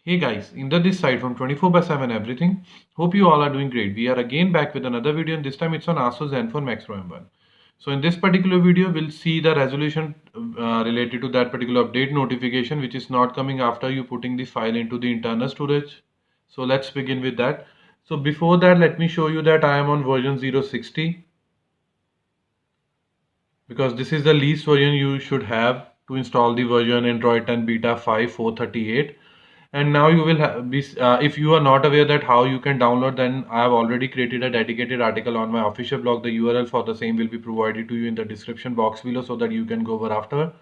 Hey guys, Inder this side from 24/7 Everything. Hope you all are doing great. We are again back with another video and this time it's on ASUS Zenfone Max Pro M1. So in this particular video, we'll see the resolution related to that particular update notification which is not coming after you putting the file into the internal storage. So let's begin with that. So before that, let me show you that I am on version 060 because this is the least version you should have to install the version Android 10 Beta 5 438. And now you will be if you are not aware that how you can download, then I have already created a dedicated article on my official blog. The URL for the same will be provided to you in the description box below so that you can go over after.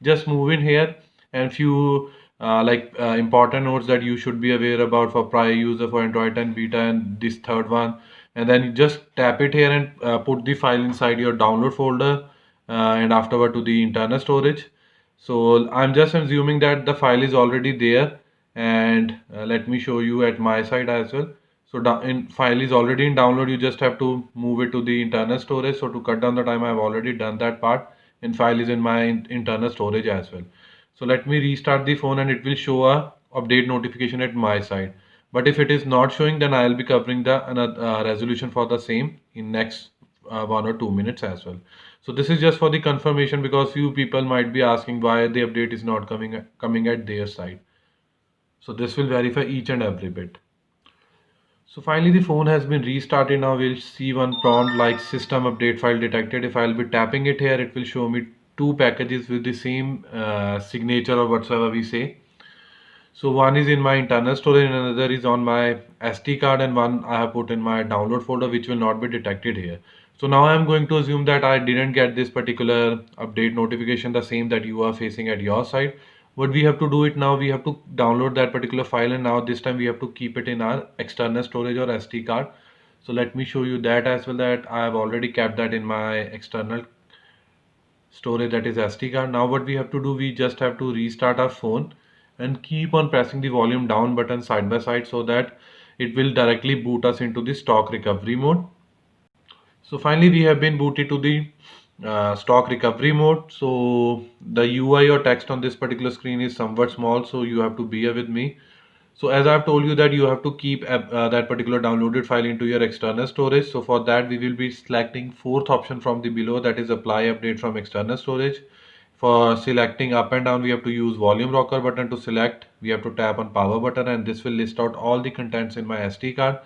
Just move in here and few important notes that you should be aware about for prior user for Android 10 beta and this third one, and then you just tap it here and put the file inside your download folder and afterward to the internal storage. So I'm just assuming that the file is already there, and let me show you at my side as well. So in file is already in download, you just have to move it to the internal storage. So to cut down the time, I've already done that part, and file is in my internal storage as well. So let me restart the phone and it will show a update notification at my side. But if it is not showing, then I'll be covering the resolution for the same in next 1 or 2 minutes as well. So this is just for the confirmation because few people might be asking why the update is not coming at their side. So this will verify each and every bit. So finally the phone has been restarted. Now we'll see one prompt like system update file detected. If I'll be tapping it here, it will show me two packages with the same signature or whatsoever we say. So one is in my internal storage and another is on my SD card, and one I have put in my download folder which will not be detected here. So now I'm going to assume that I didn't get this particular update notification, the same that you are facing at your side. What we have to do it now, we have to download that particular file, and now this time we have to keep it in our external storage or SD card. So let me show you that as well, that I have already kept that in my external storage, that is SD card. Now what we have to do, we just have to restart our phone and keep on pressing the volume down button side by side so that it will directly boot us into the stock recovery mode. So finally we have been booted to the stock recovery mode. So the UI or text on this particular screen is somewhat small, so you have to bear with me. So as I've told you that you have to keep that particular downloaded file into your external storage. So for that we will be selecting fourth option from the below, that is apply update from external storage. For selecting up and down, we have to use volume rocker button. To select, we have to tap on power button, and this will list out all the contents in my SD card.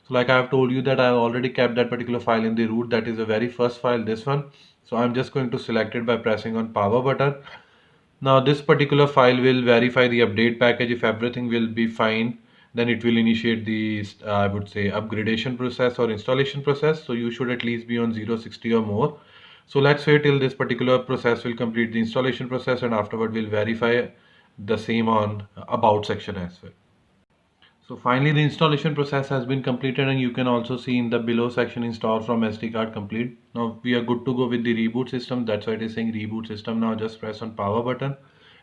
So like I have told you that I have already kept that particular file in the root, that is the very first file, this one. So I'm just going to select it by pressing on power button. Now this particular file will verify the update package. If everything will be fine, then it will initiate the I would say upgradation process or installation process. So you should at least be on 060 or more. So let's wait till this particular process will complete the installation process, and afterward we'll verify the same on about section as well. So finally the installation process has been completed, and you can also see in the below section install from SD card complete. Now we are good to go with the reboot system. That's why it is saying reboot system. Now just press on power button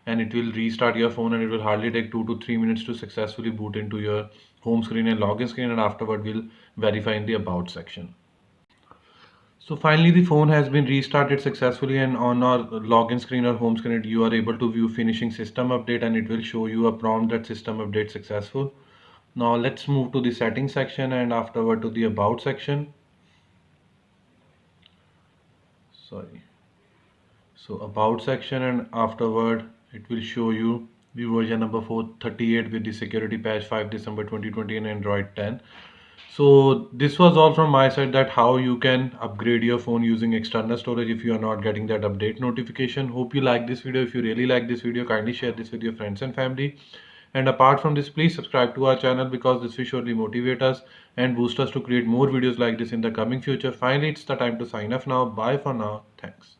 and it will restart your phone, and it will hardly take 2 to 3 minutes to successfully boot into your home screen and login screen, and afterward we'll verify in the about section. So finally the phone has been restarted successfully, and on our login screen or home screen you are able to view finishing system update, and it will show you a prompt that system update successful. Now let's move to the settings section and afterward to the about section. Sorry. So about section, and afterward it will show you the version number 438 with the security patch 5 December 2020 and Android 10. So this was all from my side, that how you can upgrade your phone using external storage if you are not getting that update notification. Hope you like this video. If you really like this video, kindly share this with your friends and family. And apart from this, please subscribe to our channel because this will surely motivate us and boost us to create more videos like this in the coming future. Finally, it's the time to sign off now. Bye for now. Thanks.